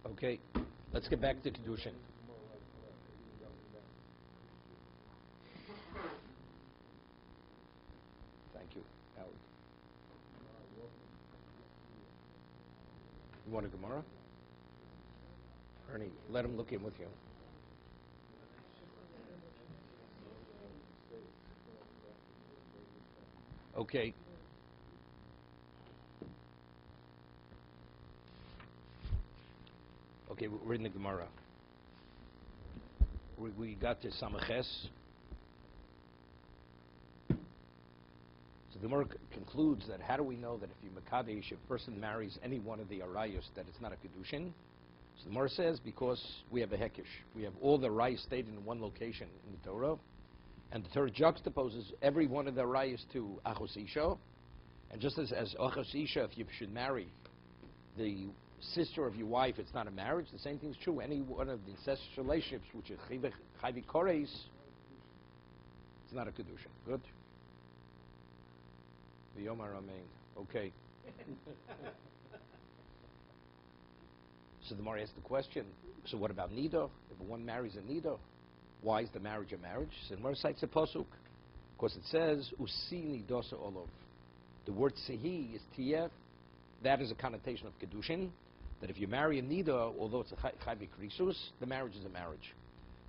Okay, let's get back to kiddushin. Thank you, Howard. You want a Gemara? Ernie, let him look in with you. Okay. Okay, we're in the Gemara. We got to Samaches. So the Gemara concludes that how do we know that if you Makadesh, if a person marries any one of the Arayos, that it's not a kiddushin? So the Gemara says because we have a Hekish. We have all the Arayos stated in one location in the Torah, and the Torah juxtaposes every one of the Arayos to Achos Isha. And just as Achos Isha, if you should marry the sister of your wife, it's not a marriage. The same thing is true. Any one of the incestuous relationships, which is chayvi kores, it's not a kiddushin. Good. V'yomar amen. Okay. So the Gemara asks the question. So what about nida? If one marries a nida, why is the marriage a marriage? So the Gemara cites a pasuk, because it says usini dosa olov. The word sehi is tiyef. That is a connotation of kiddushin. That if you marry a nida, although it's a chayvi krisus, the marriage is a marriage.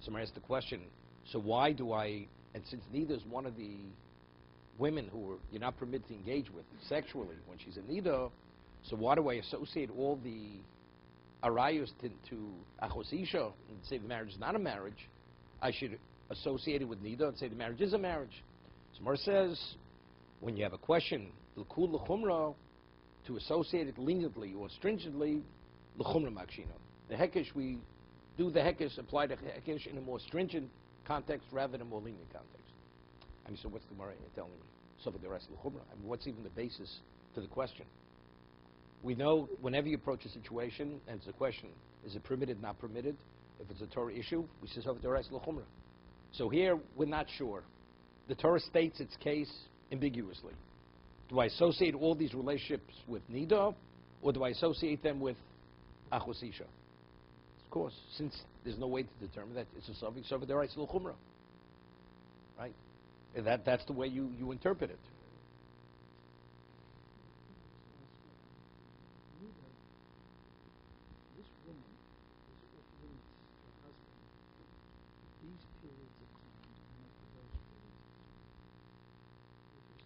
So I ask the question, so why do I, and since nida is one of the women who you're not permitted to engage with sexually when she's a nida, so why do I associate all the arayos to achos isha and say the marriage is not a marriage? I should associate it with nida and say the marriage is a marriage. So Mar says, when you have a question, l'kul l'chumra, to associate it leniently or stringently, l'chumra makshino. The hekesh, we do the hekesh, apply the hekesh in a more stringent context rather than a more lenient context. I mean, so what's the Gemara telling me? So for the rest of l'chumra, I mean, what's even the basis to the question? We know whenever you approach a situation and it's a question, is it permitted, not permitted? If it's a Torah issue, we say so for the rest of l'chumra. So here, we're not sure. The Torah states its case ambiguously. Do I associate all these relationships with nida, or do I associate them with achos isha? Of course, since there's no way to determine that, it's a suffix over there, it's l'chumra, right? And that's the way you interpret it. This woman is off limits to her husband these periods of time and not for those periods of time.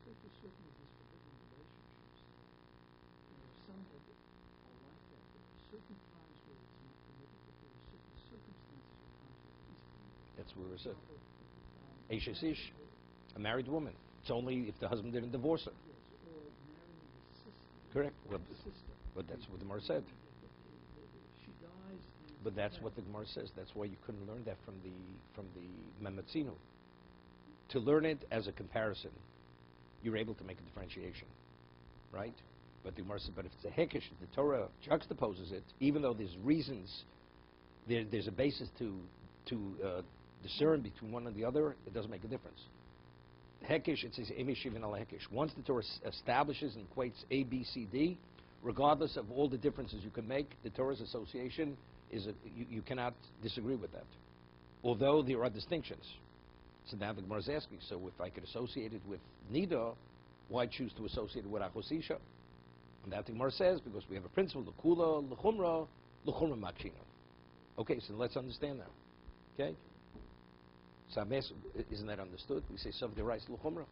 With respect to certain of these forbidden relationships, some that are like that, there are certain times where it's not permitted, but there are certain circumstances or times where it is permitted. That's where it's at. Eshes ish, a married woman. It's only if the husband didn't divorce her. Yes, or marrying the sister. Correct. Or the sister. But that's what the Gemara said. If she dies, But that's what the Gemara says. That's why you couldn't learn that from the Mematzino. To learn it as a comparison, you're able to make a differentiation, right? But the Gemara says, but if it's a hekesh, the Torah juxtaposes it, even though there's reasons, there's a basis to discern between one and the other, it doesn't make a difference. Hekesh, it says emeshivin al hekesh. Once the Torah establishes and equates A, B, C, D, regardless of all the differences you can make, the Torah's association is you cannot disagree with that. Although there are distinctions. So now the Gemara is asking, so if I could associate it with nida, why choose to associate it with achos isha? And that the Gemara says, because we have a principle, l'kula, l'chumra, l'chumra makshino. Okay, so let's understand now. Okay? So I'm asking, isn't that understood? We say sav derais l'chumra.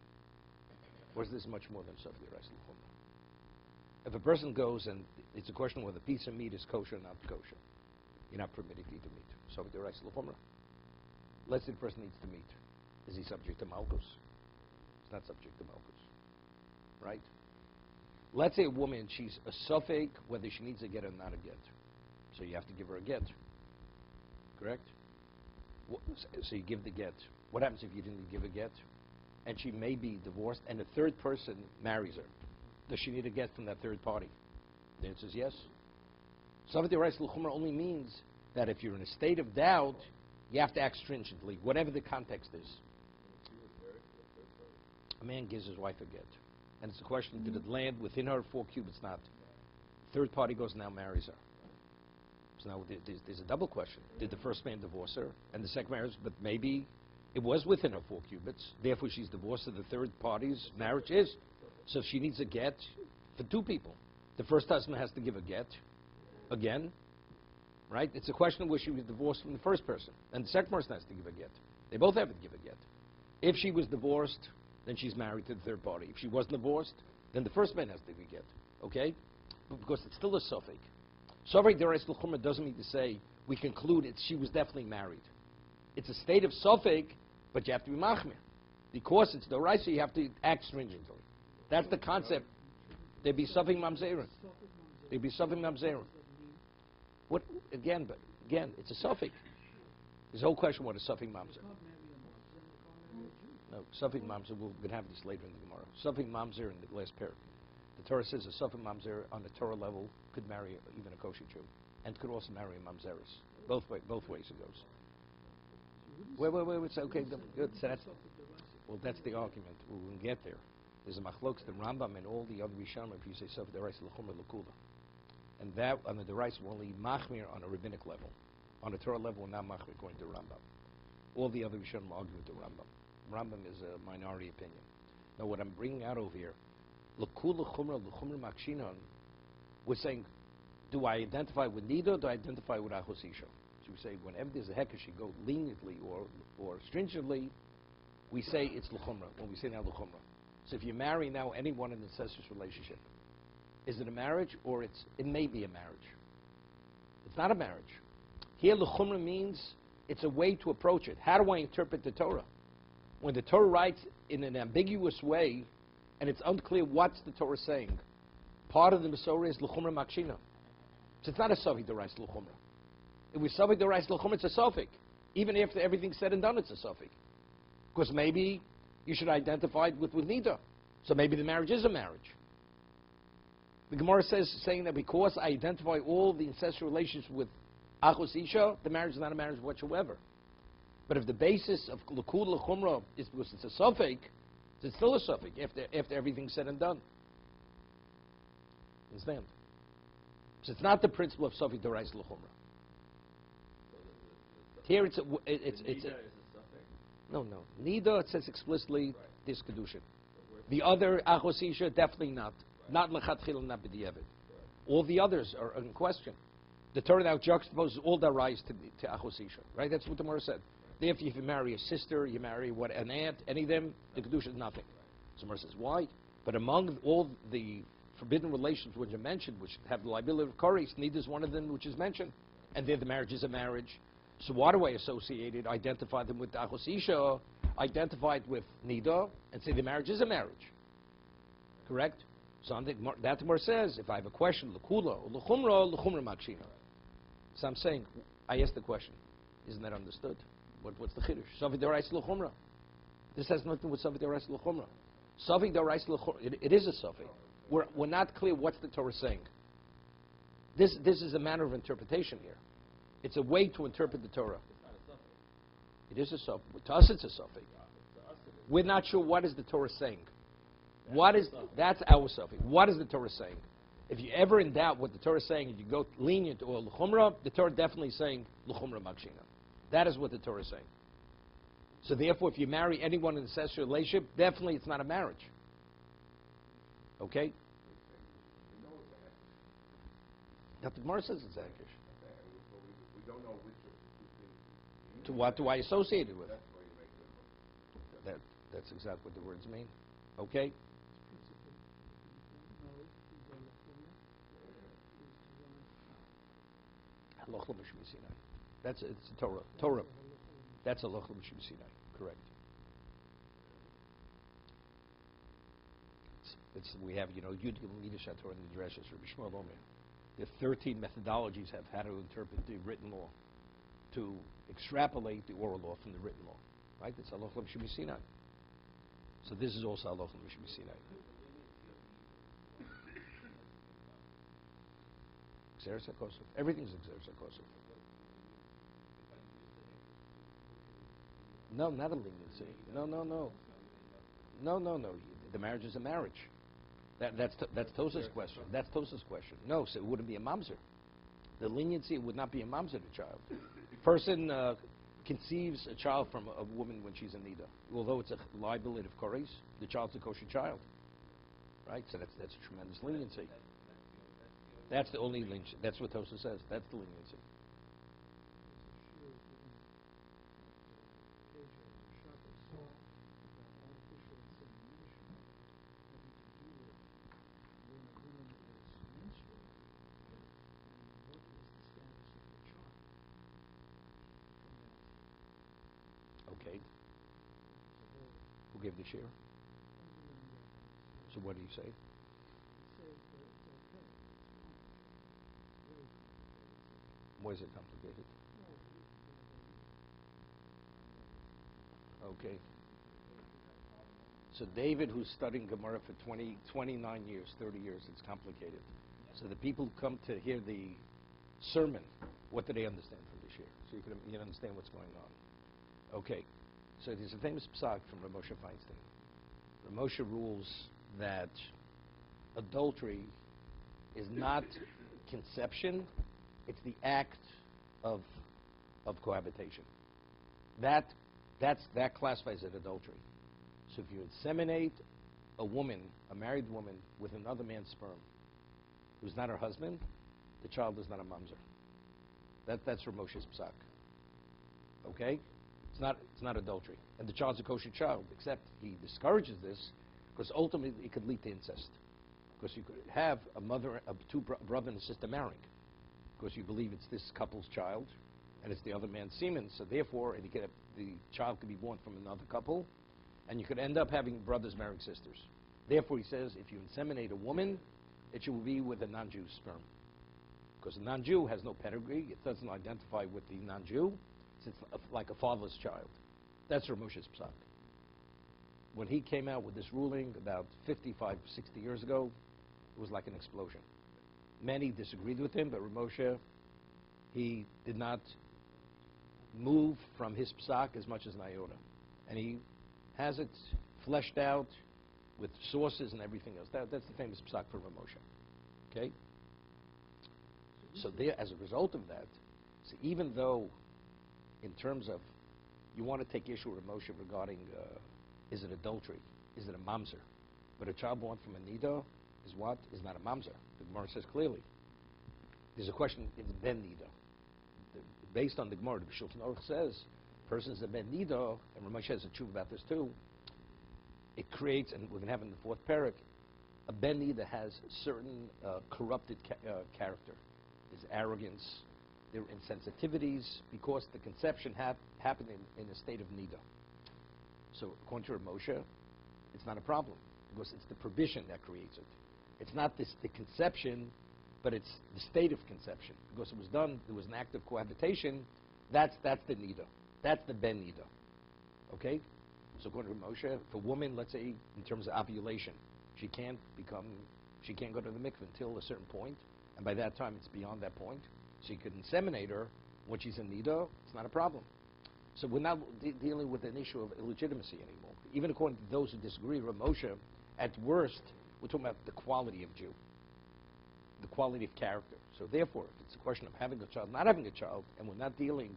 Or is this much more than sav derais l'chumra? If a person goes and it's a question whether piece of meat is kosher or not kosher, you're not permitted to eat the meat. Sav derais l'chumra. Let's say the person eats the meat. Is he subject to malchus? He's not subject to malchus. Right? Let's say a woman, she's a suffix whether she needs a get or not a get. So you have to give her a get. Correct? So you give the get. What happens if you didn't give a get? And she may be divorced and a third person marries her. Does she need a get from that third party? The answer is yes. Sav derais l'chumra only means that if you're in a state of doubt, you have to act stringently, whatever the context is. A man gives his wife a get. And it's a question, did it land within her 4 cubits? Not. Third party goes and now marries her. So now there's a double question. Did the first man divorce her? And the second marriage, but maybe it was within her 4 cubits. Therefore, she's divorced, and the third party's marriage is. So she needs a get for 2 people. The first husband has to give a get again, right? It's a question of where she was divorced from the first person. And the second person has to give a get. They both have to give a get. If she was divorced, then she's married to the third party. If she wasn't divorced, then the first man has to give a get. Okay? But because it's still a suffix. Suffix derais l'chumra doesn't mean to say we conclude she was definitely married. It's a state of suffix, but you have to be machmir. Because it's doraisa, you have to act stringently. That's the concept. There'd be suffix mamzerin. There'd be suffix mamzerin. What again? But again, it's a suffix. There's a whole question what a suffix mamzer. No, suffix mamzer. We're going to have this later in the Gemara. Suffix mamzer in the last pair. The Torah says a suffix mamzer on the Torah level could marry even a kosher Jew, and could also marry a mamzeris. Both ways it goes. Wait. It's okay. Good. So that's the argument. We're going to get there. There's a machlokes, the Rambam, and all the other Rishonim. If you say suffix derais l'chumra l'kula, and that on the derais will only machmir on a rabbinic level. On a Torah level, we're not machmir according to Rambam. All the other Rishonim argue with the Rambam. Rambam is a minority opinion. Now, what I'm bringing out over here, l'kula chumra l'chumra makshinon, we're saying, do I identify with nida, or do I identify with achos isha? So we say, whenever there's a hekesh, you go leniently or stringently, we say it's l'chumra, when we say now l'chumra. So if you marry now anyone in an incestuous relationship, is it a marriage, or it may be a marriage? It's not a marriage. Here l'chumra means it's a way to approach it. How do I interpret the Torah? When the Torah writes in an ambiguous way, and it's unclear what's the Torah saying, part of the Masorah is l'chumra makshina. So it's not a suffix derais l'chumra. If we suffix derais l'chumra, it's a suffix. Even after everything's said and done, it's a suffix. Because maybe you should identify it with nida. So maybe the marriage is a marriage. The Gemara saying that because I identify all the incestual relations with achos isha, the marriage is not a marriage whatsoever. But if the basis of l'kul l'chumra is because it's a suffix, it's still a suffix after everything's said and done. Understand? So it's not the principle of suffix derais l'chumra. Here it's a no. Nida, it says explicitly, this kiddushin. The other achos isha, definitely not. Not lechatchila, not b'diavad. All the others are in question. The Torah now juxtaposes all the rise to achos isha. Right? That's what the Gemara said. Therefore, if you marry a sister, you marry an aunt, any of them, the kedusha is nothing. So the Gemara says, why? But among all the forbidden relations which are mentioned, which have the liability of kares, nida is one of them which is mentioned. And there the marriage is a marriage. So why do I associate it, identify them with the achos isha, identify it with nida, and say the marriage is a marriage? Correct? So that Gemara says, if I have a question, l'kula, or l'chumra makshina. So I'm saying, I asked the question. Isn't that understood? What's the chiddush? Suffix derais l'chumra. This has nothing with suffix derais l'chumra. Suffix derais l'chumra, it is a suffix. We're not clear what's the Torah saying. This is a matter of interpretation here. It's a way to interpret the Torah. It is a suffix. To us it's a suffix. We're not sure what is the Torah saying. That's our suffix. What is the Torah saying? If you're ever in doubt what the Torah is saying and you go lenient or l'chumra, the Torah definitely is saying l'chumra makshina. That is what the Torah is saying. So therefore, if you marry anyone in a sexual relationship, definitely it's not a marriage. Okay? Now the Gemara says it's akish. We don't know which of the 2 things. To what do I associate it with? That's exactly what the words mean. Okay? It's a Torah. Torah. That's a lochel b'shem Sinai. Correct. We have, Yud Gimel Midas HaTorah in the Dreshes for Bishma Omer. There are 13 methodologies of how to interpret the written law, to extrapolate the oral law from the written law. Right? It's a lochel b'shem Sinai. So this is also a lochel b'shem Sinai. Xeris HaKosov. Everything's Xeris HaKosov. No, not a leniency. No. The marriage is a marriage. That's Tosa's question. That's Tosa's question. No, so it wouldn't be a mamzer. The leniency would not be a mamzer the child. Person conceives a child from a woman when she's in nida. Although it's a liability of koris, the child's a kosher child. Right? So that's a tremendous leniency. That's the only leniency. That's what Tosa says. That's the leniency. Okay. Who gave the share? So what do you say? Why is it complicated? Okay. So David, who's studying Gemara for 29 years, 30 years, it's complicated. So the people who come to hear the sermon, what do they understand from the share? So you can understand what's going on. Okay. So there's a famous psak from Rav Moshe Feinstein. Rav Moshe rules that adultery is not conception, it's the act of cohabitation. That classifies as adultery. So if you inseminate a woman, a married woman, with another man's sperm, who's not her husband, the child is not a mamzer. That's Rav Moshe's psak. Okay? It's not adultery. And the child's a kosher child, except he discourages this because ultimately it could lead to incest. Because you could have a mother, brother and a sister marrying. Because you believe it's this couple's child and it's the other man's semen, so therefore the child could be born from another couple, and you could end up having brothers marrying sisters. Therefore, he says, if you inseminate a woman, it should be with a non-Jew's sperm. Because a non-Jew has no pedigree, it doesn't identify with the non-Jew, it's like a fatherless child. That's Rav Moshe's psak. When he came out with this ruling about 55, 60 years ago, it was like an explosion. Many disagreed with him, but Rav Moshe, he did not move from his psak as much as an iota. And he has it fleshed out with sources and everything else. That's the famous psak for Rav Moshe. Okay? So there, as a result of that, so even though in terms of you want to take issue with Rav Moshe regarding is it adultery, is it a mamzer, but a child born from a nida is what? Is not a mamzer. The Gemara says clearly. There's a question, it's ben nida. Based on the Gemara, the Shulchan Aruch says, persons a ben nida, and Rav Moshe has a truth about this too, it creates, and we're going to have in the fourth parak, a ben nida has certain corrupted character. There's arrogance, there are insensitivities, because the conception happened in a state of nida. So according to Rav Moshe, it's not a problem, because it's the prohibition that creates it. It's not the conception, but it's the state of conception. Because it was done, there was an act of cohabitation, that's the nida. That's the ben nida. Okay? So according to Rav Moshe, if a woman, let's say, in terms of ovulation, she can't go to the mikveh until a certain point, and by that time it's beyond that point, so you could inseminate her when she's in nida, it's not a problem. So we're not dealing with an issue of illegitimacy anymore. Even according to those who disagree with Rav Moshe, at worst, we're talking about the quality of Jew, the quality of character. So therefore, if it's a question of having a child, not having a child, and we're not dealing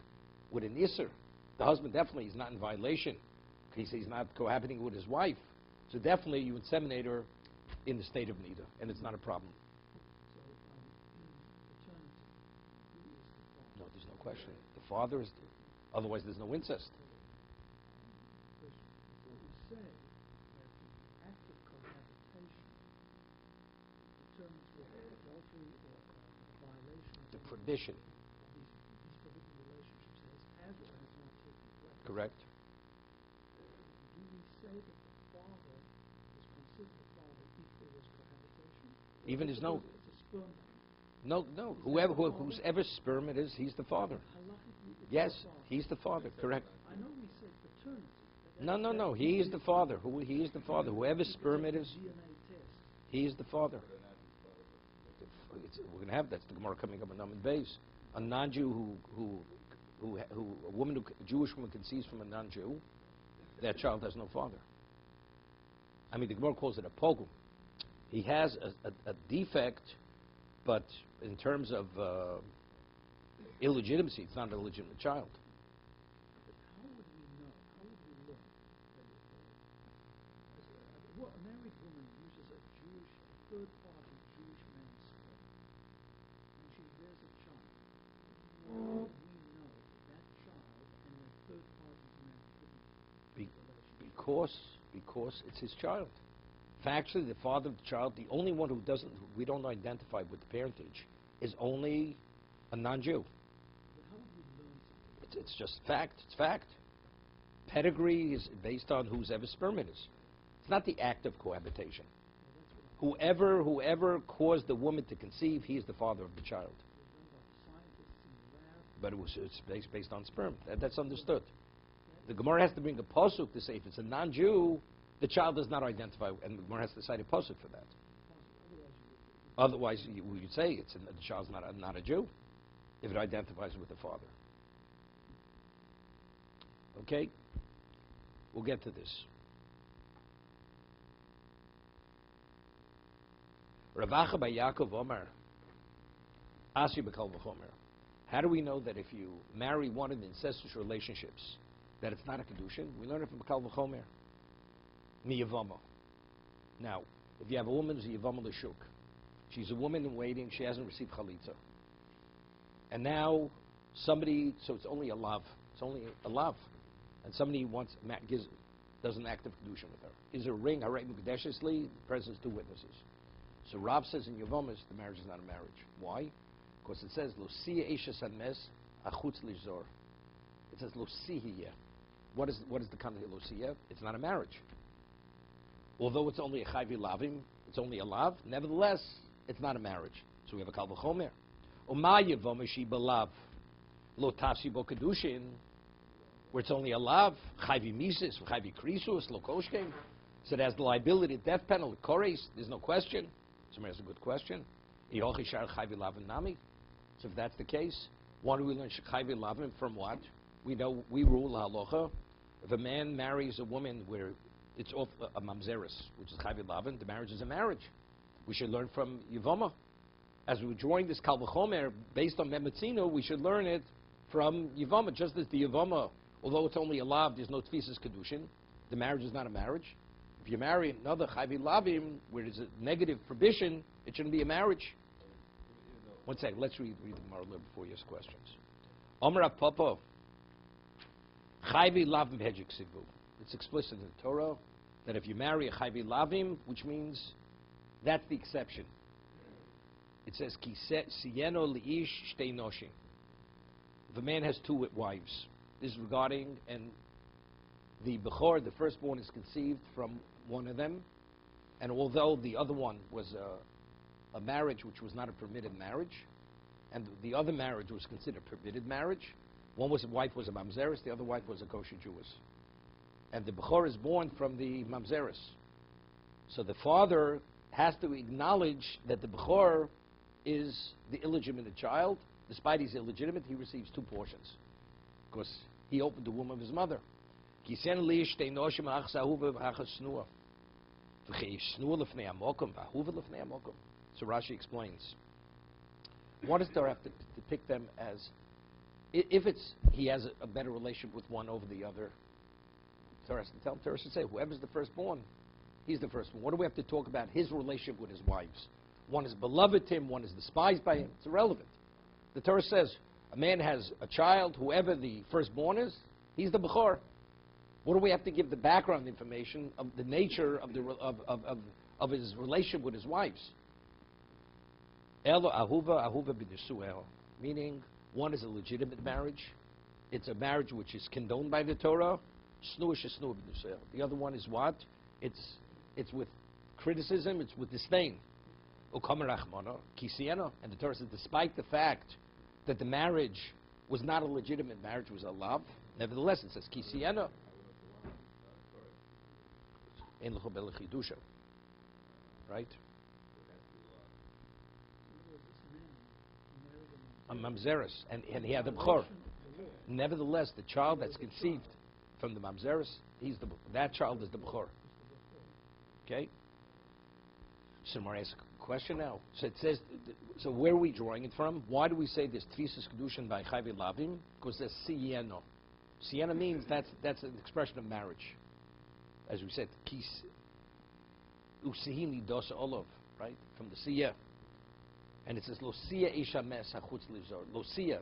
with an isser, the husband definitely is not in violation. He's not cohabiting with his wife. So definitely you inseminate her in the state of nida, and it's not a problem. So, paternity, who is the father? No, there's no question. The father is, otherwise there's no incest. Because what we say that the act of cohabitation determines what adultery or a violation of The prohibition. these forbidden relationships has or has not taken place. Correct. Do we say that the father is considered a father if there was cohabitation? Even there's no. It's a sperm bank. No. Whose ever sperm it is, he's the father. Halakhically, it's Yes, the father. he's the father. Correct. I know we say paternity. but No. He is the father. He is the father. Whoever sperm it is, DNA test. he is the father. We're going to have that's the Gemara coming up in Amud Beis. A non-Jew a Jewish woman conceives from a non-Jew, that child has no father. I mean, the Gemara calls it a pogum. He has a defect, but in terms of illegitimacy. It's not an illegitimate child. But how would we know? How would we look that a married woman uses a third-party Jewish man's sperm, and she bears a child? How would we know that child and that third party's man couldn't have a relationship? Because it's his child. Factually, the father of the child, the only one who we don't identify with the parentage, is only a non-Jew. But how would we learn something? It's just fact. It's fact. Pedigree is based on whose ever sperm it is. It's not the act of cohabitation. Well, that's what Whoever caused the woman to conceive, he is the father of the child. done by scientists in the lab. But it's based on sperm. That's understood. The Gemara has to bring a pasuk to say if it's a non-Jew, the child does not identify, and the Gemara has to cite a pasuk for that. Otherwise, we would say the child's not a Jew if it identifies with the father. Okay? We'll get to this. Ravacha by Yaakov Omer, Asi b'kal v'chomer. How do we know that if you marry one of the incestuous relationships, that it's not a kiddushin? We learn it from b'kal v'chomer. Miyavama. Now, if you have a woman who's a yavama l'shuk, she's a woman in waiting, she hasn't received chalitza. And now, so it's only a lav. It's only a lav. And somebody does an act of kiddushin with her. Is a ring, harei mukadeshesli, presents two witnesses. So Rav says in Yavamas, the marriage is not a marriage. Why? Because it says, lo siya esha sanmes, achutz lizor. It says, lo siya. What is the content of lo siya? It's not a marriage. Although it's only a chayvi lavim, it's only a lav, nevertheless, it's not a marriage. So we have a kal v'chomer. Uma yavama shi belav, lo tafsi bo kiddushin, where it's only a lav, chayvi mises, chayvi krisus, lo koshkem. So it has the liability, death penalty, kores, there's no question. Somebody has a good question. So if that's the case, why do we learn chayvi lavim from what? We know, we rule halacha. If a man marries a woman where it's off a mamzeris, which is chayvi lavim, the marriage is a marriage. We should learn from Yavama. As we're drawing this kal v'chomer based on Memetzino, we should learn it from Yavama. Just as the Yavama, although it's only a lav, there's no tfisas kedushin. The marriage is not a marriage. If you marry another chayvi lavim, where there's a negative prohibition, it shouldn't be a marriage. One second, let's read the Gemara before you ask questions. Omer Papa, chayvi lavim hejik sivu. It's explicit in the Torah that if you marry a chayvi lavim, which means that's the exception. It says, Ki siyeno li'ish shtei noshim. If a man has two wives, this is regarding, and the Bechor, the firstborn, is conceived from one of them, and although the other one was a marriage which was not a permitted marriage, and the other marriage was considered a permitted marriage, wife was a mamzeris, the other wife was a kosher Jewess. And the Bechor is born from the mamzeris. So the father has to acknowledge that the Bechor is the illegitimate child. Despite he's illegitimate, he receives two portions, because he opened the womb of his mother. So Rashi explains. What does Torah have to depict them as? If he has a better relationship with one over the other, Torah has to tell him, Torah should say, whoever's the firstborn, he's the firstborn. What do we have to talk about his relationship with his wives? One is beloved to him, one is despised by him. It's irrelevant. The Torah says, a man has a child, whoever the firstborn is, he's the Bechor. What do we have to give the background information of the nature of his relationship with his wives? Elo ahuva b'nisuel, meaning one is a legitimate marriage. It's a marriage which is condoned by the Torah. Snua shesnua b'nisuel. The other one is what? It's with criticism. It's with disdain. Ukamer rachmana kisiena, and the Torah says, despite the fact that the marriage was not a legitimate marriage, was a lav, nevertheless it says kisiena. Right? A mamzeris, and he had the bechor. Nevertheless, the child that's conceived from the mamzeris, that child is the bechor. Okay? So Question now. So it says, so where are we drawing it from? Why do we say this tfisus kedushin by chayvi lavim? Because there's sieno. Siena means that's an expression of marriage. As we said, kis usihini dos olov, right? From the siya. And it says, lo siya isha mes hachutz livzor. Lo siya.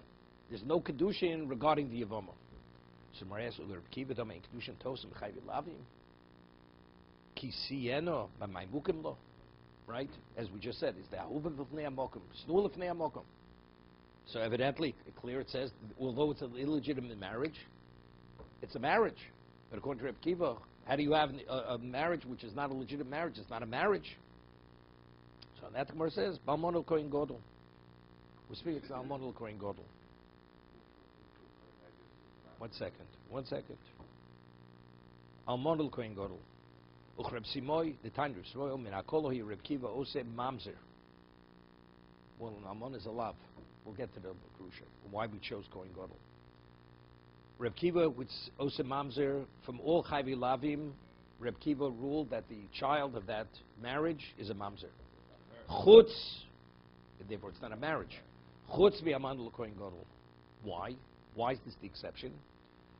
There's no kedushin regarding the yavama. So Marias uler kiva dama in kedushin tosim chayvi lavim. Ki sieno b'may mukim lo. Right? As we just said, is the ahuva v'fnei amokum. Snul v'fnei amokum. So evidently, clear it says, although it's an illegitimate marriage, it's a marriage. But according to Reb Kiva, how do you have a marriage which is not a legitimate marriage? It's not a marriage. So that Gemara says, Balmonel Kohen Godel. We speak, it's Balmonel Kohen Godel. 1 second. Almonel Kohen Godel. Uchreb Simoy, the time Reb Simoy, min hakolohi Reb Kiva ose mamzer. Well, Almon is a lav. We'll get to the Grusha, why we chose Kohen Godel. Reb Kiva, which ose mamzer, from all chayvi lavim, Reb Kiva ruled that the child of that marriage is a mamzer. Chutz, therefore it's not a marriage. Chutz v'amanul Kohen Gadol. Why? Why is this the exception?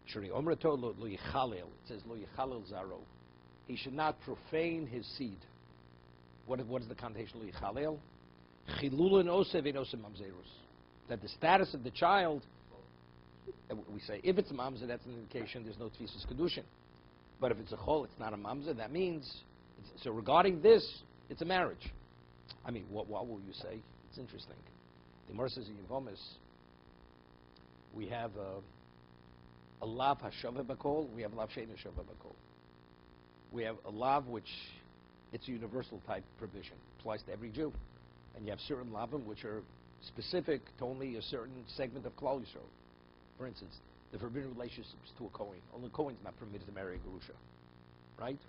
Shuri omrato lo yichalel. It says lo yichalel zaro. He should not profane his seed. What is the connotation lo yichalel? Chilulun osev in osem mamzerus. That the status of the child, we say if it's a mamzer, that's an indication there's no tfisus kedushin. But if it's a chol, it's not a mamzer. That means, so regarding this, it's a marriage. I mean, what will you say? It's interesting. The Gemara says in Yevomis, we have a lav hashava bakol, we have lav shein hashava bakol. We have a lav which, it's a universal type provision, applies to every Jew. And you have certain lavim which are specific to only a certain segment of Klal Yisrael. For instance, the forbidden relationships to a Kohen. Only Kohen's not permitted to marry a Gerusha. Right?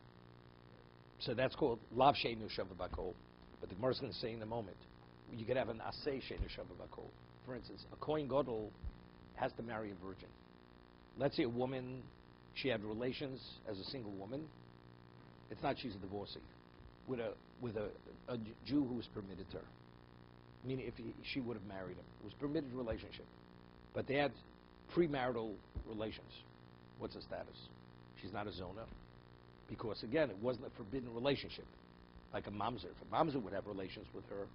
So that's called lav shein hashava bakol. But the Gemara is going to say in a moment, you could have an asay shein hashava bakol. For instance, a Kohen Gadol has to marry a virgin. Let's say a woman, she had relations as a single woman. It's not she's a divorcee. With a Jew who was permitted to her. Meaning if she would have married him. It was a permitted relationship. But they had premarital relations. What's the status? She's not a zona. Because again, it wasn't a forbidden relationship. Like a mamzer. If a mamzer would have relations with her,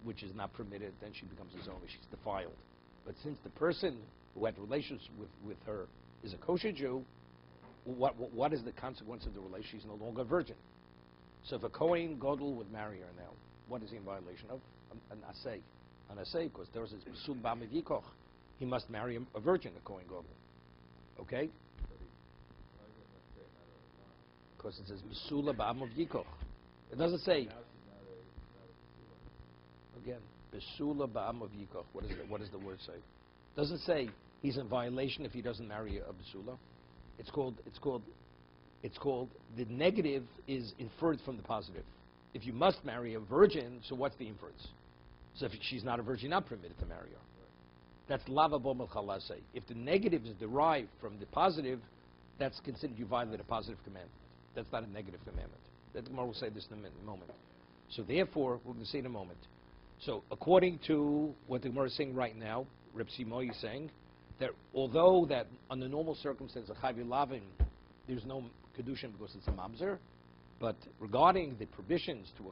which is not permitted, then she becomes a zona. She's defiled. But since the person who had relations with her is a kosher Jew, what is the consequence of the relation? She's no longer a virgin. So if a Kohen Gadol would marry her now, what is he in violation of? An asay. An asay, because there is Besum Ba'am Yikoch. He must marry a virgin, a Kohen Gadol. Okay? Because it says Besula Ba'am Yikoch. It doesn't say. Again, Besula Ba'am Yikoch. What does the word say? It doesn't say he's in violation if he doesn't marry a Besula. It's called, the negative is inferred from the positive. If you must marry a virgin, so what's the inference? So if she's not a virgin, not permitted to marry her. That's lava bomel chalasei. If the negative is derived from the positive, that's considered you violate a positive commandment. That's not a negative commandment. The Gemara will say this in a moment. So therefore, we're going to say in a moment. So according to what the Gemara is saying right now, Reb Simoy is saying, that although that under normal circumstances of chayvi lavim, there's no kiddushin because it's a mamzer, but regarding the provisions to a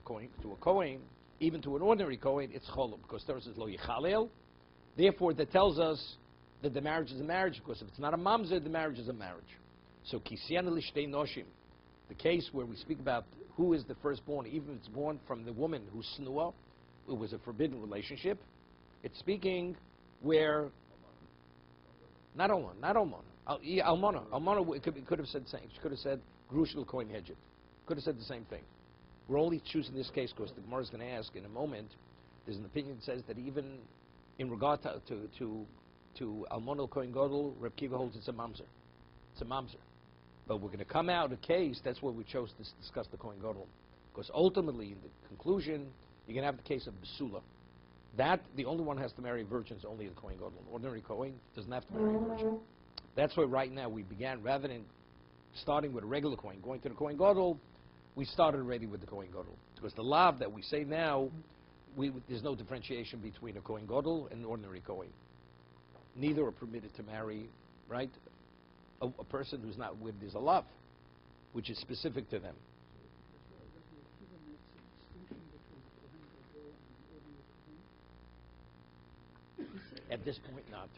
kohen, even to an ordinary kohen, it's cholim because Torah says lo yichalel. Therefore, that tells us that the marriage is a marriage because if it's not a mamzer, the marriage is a marriage. So kisyan lishtei noshim, the case where we speak about who is the firstborn, even if it's born from the woman who's snua, it was a forbidden relationship. It's speaking where. Not Almon. Almana, it could have said the same. She could have said, Grushal Kohen Hedjit. Could have said the same thing. We're only choosing this case because the Gemara is going to ask in a moment. There's an opinion that says that even in regard to Almona Kohen Gadol, Reb Kiva holds it's a mamzer. It's a mamzer. But we're going to come out a case, that's why we chose to discuss the Kohen Gadol. Because ultimately, in the conclusion, you're going to have the case of Besula. That, the only one who has to marry virgins, only the Kohen Gadol. An ordinary Kohen doesn't have to marry a virgin. That's why right now we began, rather than starting with a regular Kohen, going to the Kohen Gadol, we started already with the Kohen Gadol. Because the lav that we say now, there's no differentiation between a Kohen Gadol and an ordinary Kohen. Neither are permitted to marry, right? A person who's not with is a lav, which is specific to them. At this point, not.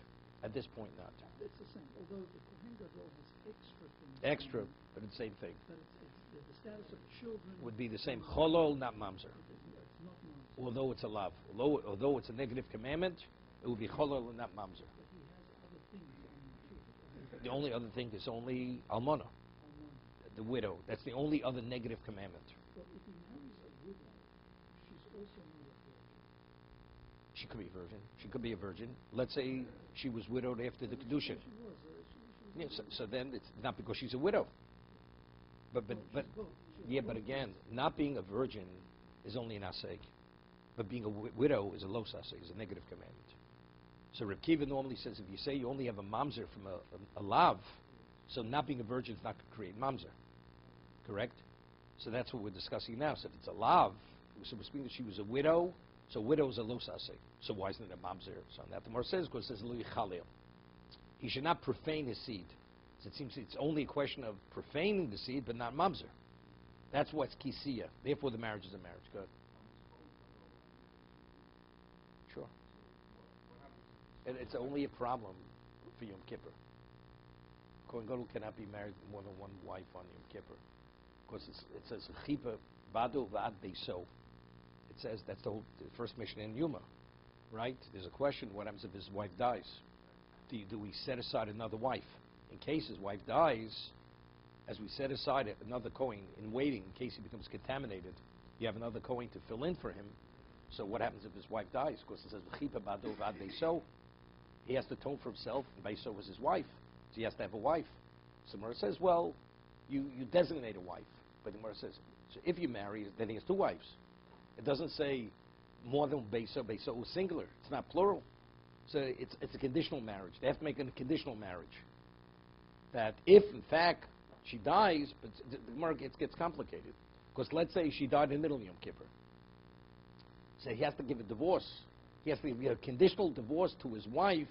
At this point, not. It's the same, although the Kohen Gadol has extra things. Extra, but it's the same thing. But the status of children Would be the same. Cholol, not mamzer. It's not mamzer. Although it's a lav. Although it's a negative commandment, it would be cholol and not mamzer. But he has other things on him too. The only other thing is only almana, the widow. That's the only other negative commandment. But if he marries a widow, she's also not a virgin. She could be a virgin. She could be a virgin. Let's say she was widowed after the kiddushin. She was. Yeah, so then it's not because she's a widow. But again, not being a virgin is only an aseg. But being a widow is a los aseg, is a negative commandment. So Reb Kiva normally says if you say you only have a mamzer from a lav, so not being a virgin is not going to create mamzer. Correct? So that's what we're discussing now. So if it's a lav, so we're speaking that she was a widow, so widow is a los aseg. So why isn't it a mamzer? So that the Gemara says, because it says lo yichalel. He should not profane his seed. So it seems it's only a question of profaning the seed, but not mamzer. That's what's kisiya. Therefore, the marriage is a marriage. Good. Sure. And it's only a problem for Yom Kippur. Kohen Gadol cannot be married to more than one wife on Yom Kippur, because it says chiba bado v'ad beiso. It says that's the first mission in Yuma, right? There's a question: what happens if his wife dies? Do we set aside another wife in case his wife dies? As we set aside another Kohen in waiting in case he becomes contaminated, you have another Kohen to fill in for him. So what happens if his wife dies? Because it says v'chipa bado v'ad beiso. He has to atone for himself, and beiso was his wife, so he has to have a wife. So Gemara says, well, you designate a wife, but the Gemara says, so if you marry, then he has two wives. It doesn't say more than beiso. Beiso is singular; it's not plural. So it's a conditional marriage. They have to make it a conditional marriage. That if, in fact, she dies, but the Gemara gets complicated. Because let's say she died in the middle of Yom Kippur. So he has to give a divorce. He has to give a conditional divorce to his wife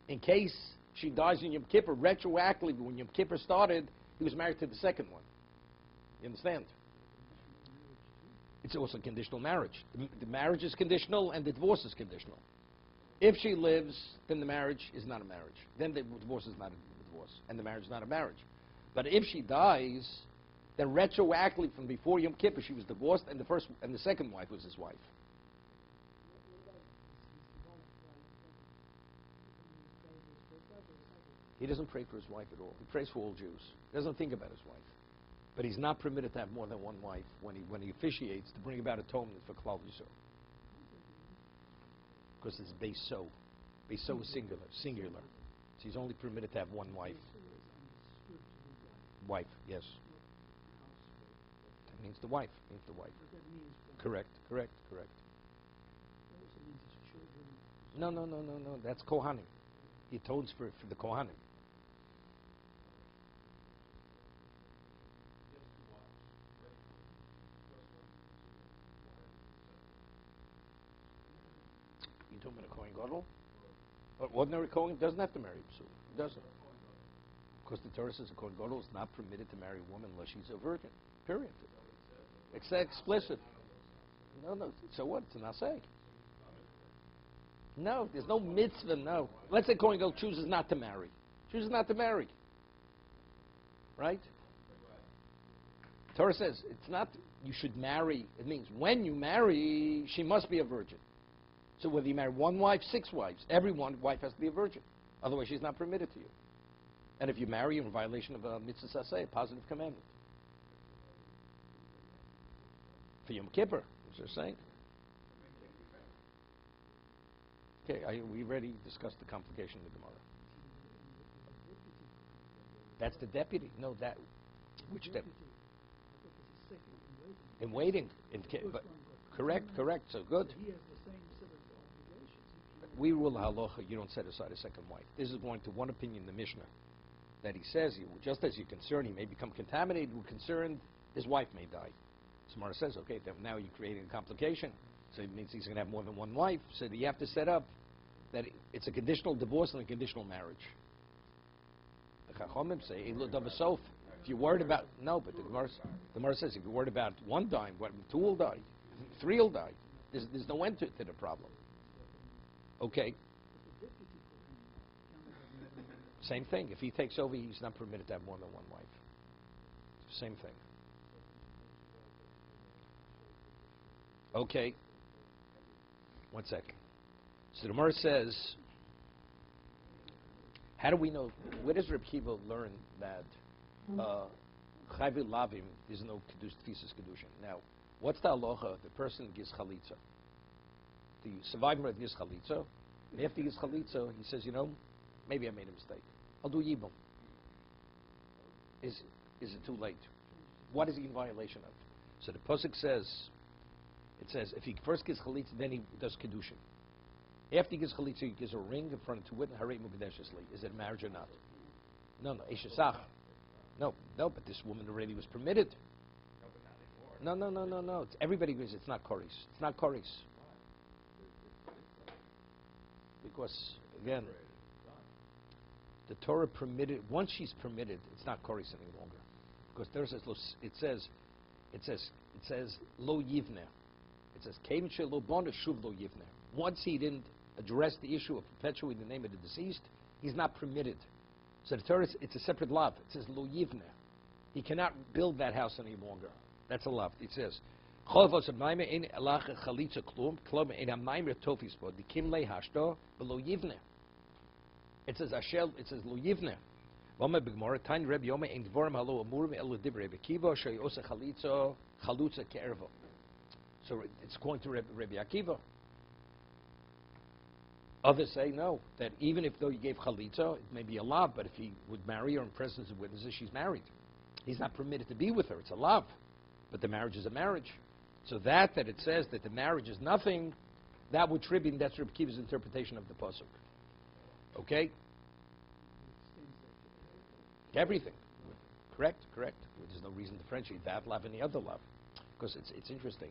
in case she dies in Yom Kippur. Retroactively, when Yom Kippur started, he was married to the second one. You understand? It's also a conditional marriage. The marriage is conditional and the divorce is conditional. If she lives, then the marriage is not a marriage. Then the divorce is not a divorce, and the marriage is not a marriage. But if she dies, then retroactively from before Yom Kippur, she was divorced, and the second wife was his wife. He doesn't pray for his wife at all. He prays for all Jews. He doesn't think about his wife. But he's not permitted to have more than one wife when he officiates to bring about atonement for Klal Yisrael. Because it's beiso. Beiso is singular. So he's only permitted to have one wife. Wife, yes. That means the wife. Correct. No. That's Kohanim. He atones for the Kohanim. You talking about a Kohen Gadol? But ordinary Kohen doesn't have to marry Psul. He doesn't. Because the Torah says a Kohen Gadol is not permitted to marry a woman unless she's a virgin. Period. It's explicit. No. So what? It's an asay. No, there's no mitzvah, no. Let's say Kohen Gadol chooses not to marry. Right? Torah says it's not you should marry. It means when you marry, she must be a virgin. So whether you marry one wife, 6 wives, every one wife has to be a virgin. Otherwise, she's not permitted to you. And if you marry, you're in violation of a mitzvah saseh, a positive commandment. For Yom Kippur, as they're saying. Okay, we already discussed the complication of the Gemara. That's the deputy. No, which deputy? In waiting. But correct. So good. We rule halacha, you don't set aside a second wife. This is going to one opinion in the Mishnah, that he says, just as you're concerned he may become contaminated, we're concerned his wife may die. Gemara says, okay, then now you're creating a complication. So it means he's going to have more than one wife. So you have to set up that it's a conditional divorce and a conditional marriage. The Chachomim say, if you're worried about, no, but the Gemara says, if you're worried about one dying, two will die, three will die. There's no end to the problem. Okay. Same thing. If he takes over, he's not permitted to have more than one wife. Same thing. Okay. One second. So the Gemara says, how do we know, where does Reb Kiva learn that Chayvi Lavim is no thesis kiddushin? Now, what's the halacha? The person gives chalitza. The survivor gives chalitza. And after he gives chalitza, he says, maybe I made a mistake. I'll do yibum. Is it too late? What is he in violation of? So the pasuk says, it says, if he first gives chalitza, then he does kiddushin. After he gives chalitza, he gives a ring in front of two witnesses. Harei mukadeshesli. Is it marriage or not? No. Eshesach. No. But this woman already was permitted. No. Everybody agrees it's not koris. It's not koris. Because again, the Torah permitted. Once she's permitted, it's not koris any longer. Because there it says lo yivne. It says kevin shelo bona shuv lo yivne. Once he didn't address the issue of perpetuating the name of the deceased, he's not permitted. So the Torah, it's a separate lav. It says lo yivne. He cannot build that house any longer. That's a lav. It says it says Ashel. It says lo yivne. So it's going to Rabbi Akiva. Others say no, that even if though he gave chalitza, it may be a lav, but if he would marry her in presence of witnesses, she's married. He's not permitted to be with her. It's a lav, but the marriage is a marriage. So that it says that the marriage is nothing, that would tribute, that's Rabbi Akiva's interpretation of the pasuk. Okay? Everything. Correct. There's no reason to differentiate that lav and the other lav, because it's interesting.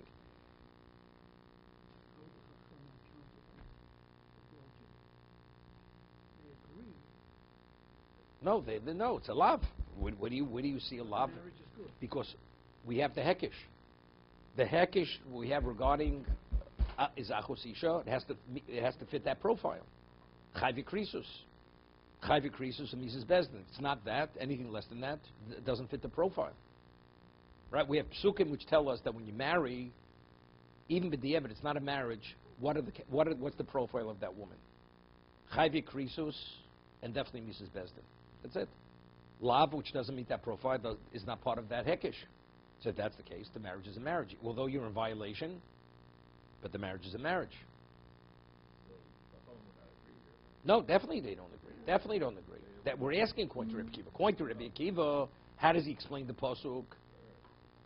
No, no, it's a lav. Where do you see a lav? Because we have the hekish. The hekish we have regarding is achos isha. It has to fit that profile. Chayvi krisus and Mrs. Bezdin. It's not that. Anything less than that doesn't fit the profile. Right? We have psukim which tell us that when you marry, even b'di'evet, it's not a marriage. What's the profile of that woman? Chayvi krisus and definitely Mrs. Bezdin. That's it. Lav, which doesn't meet that profile, is not part of that hekish. So if that's the case, the marriage is a marriage. Although you're in violation, but the marriage is a marriage. No, definitely they don't agree. Definitely don't agree. That we're asking according to Rabbi Akiva. According to Rabbi Akiva, how does he explain the pasuk?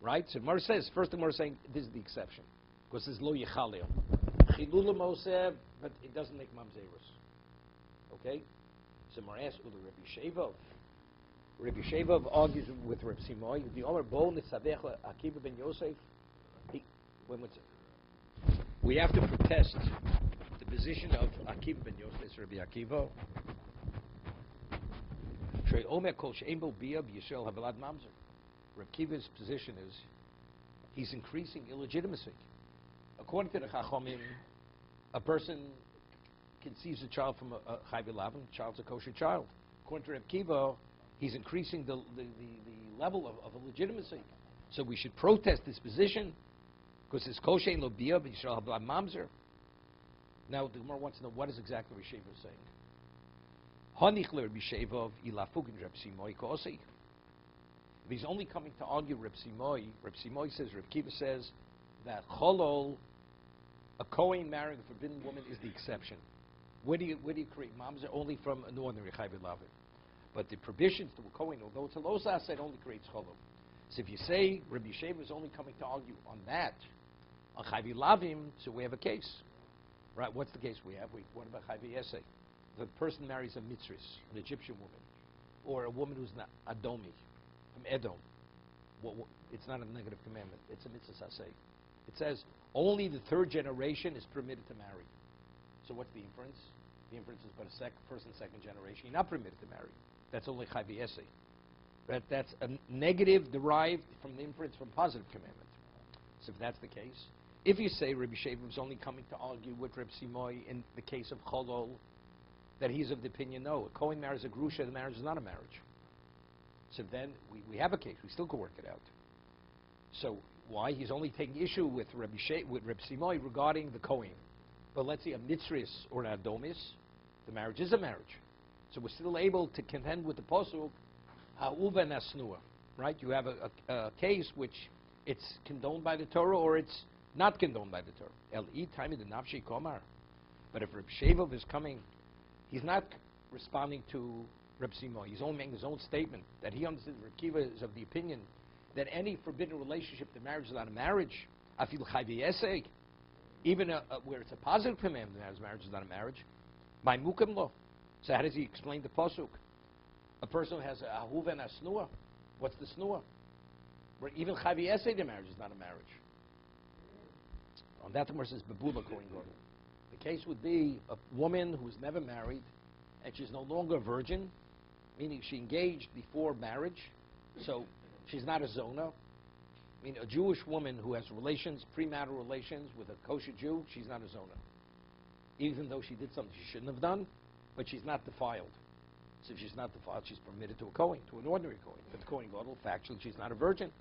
Right? So Gemara says, first the Gemara is saying, this is the exception. Because it's lo yechalel. Chilula moseh, but it doesn't make mamzerus. Okay? So Gemara asks, Rabbi Shevov. Rabbi Shevov argues with Rabbi Simoy. The Omer Bo Nitzavecha Akiva ben Yosef. We have to protest the position of Akiva ben Yosef, Rabbi Akiva. Shrei Omer Kol She'en Bo Bia B'Yisrael Havelad Mamzer. Rabbi Akiva's position is he's increasing illegitimacy. According to the Chachomim, a person conceives a child from a Chayvi Lavin, the child's a kosher child. According to Rabbi Akiva, he's increasing the level of illegitimacy. So we should protest this position because it's kosher lo bia b'Yisrael hablad mamzer. Now the Gemara wants to know what is exactly Rabbi Sheva saying. Hanich le Rabbi Sheva ilafugin Rabbi Simoy kosi. He's only coming to argue Rabbi Simoy. Rabbi Simoy says, Rabbi Kiva says that cholol, a Kohen marrying a forbidden woman, is the exception. Where do you create mamzer? Only from an ordinary chayvi lavin. But the prohibitions to a Kohen, although it's a losas, it only creates cholol. So if you say Rabbi Sheva is only coming to argue on that, on chayvi lavim, so we have a case. Right? What's the case we have? What about chayvi esay? The person marries a mitzris, an Egyptian woman, or a woman who's not Adomi, from Edom. It's not a negative commandment. It's a mitzvah asay. It says only the third generation is permitted to marry. So what's the inference? The inference is but first and second generation. You're not permitted to marry. That's only chai v'yesei. That's a negative derived from the inference from positive commandment. So if that's the case, if you say Rabbi Sheva was only coming to argue with Reb Simoy in the case of Cholol, that he's of the opinion, no, a Kohen marries a Grusha, the marriage is not a marriage. So then we have a case. We still could work it out. So why? He's only taking issue with Reb Simoy regarding the Kohen. But let's say a Mitzris or an Adomis, the marriage is a marriage. So we're still able to contend with the Posuk, Ha'uva and Asnua. Right? You have a case which it's condoned by the Torah or it's not condoned by the Torah. El-i time the nafshi komar. But if Reb Sheva is coming, he's not responding to Reb Simoy. He's only making his own statement that he understands. Reb Kiva is of the opinion that any forbidden relationship, the marriage is not a marriage. Afil chai v'yesei, even where it's a positive commandment, that marriage is not a marriage. My mukim lo. So how does he explain the pasuk? A person who has a ahuv and a snua. What's the snua? Where even chai v'yesei, the marriage is not a marriage. On that, the Gemara says bebula kohen gadol. The case would be a woman who's never married and she's no longer a virgin, meaning she engaged before marriage, so she's not a zona. I mean, a Jewish woman who has relations, premarital relations with a kosher Jew, she's not a zona. Even though she did something she shouldn't have done, but she's not defiled. So if she's not defiled, she's permitted to a Kohen, to an ordinary Kohen. But the Kohen Gadol, factually, she's not a virgin.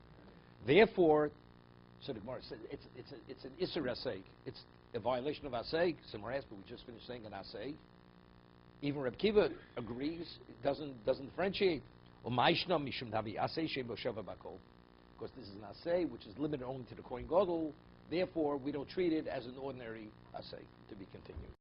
Therefore, so the Gemara says it's an Isser Asay. It's a violation of Asay. Somewhere else, but we just finished saying an Asay. Even Reb Kiva agrees, it doesn't differentiate. Because this is an Asay, which is limited only to the Kohen Gadol. Therefore, we don't treat it as an ordinary Asay. To be continued.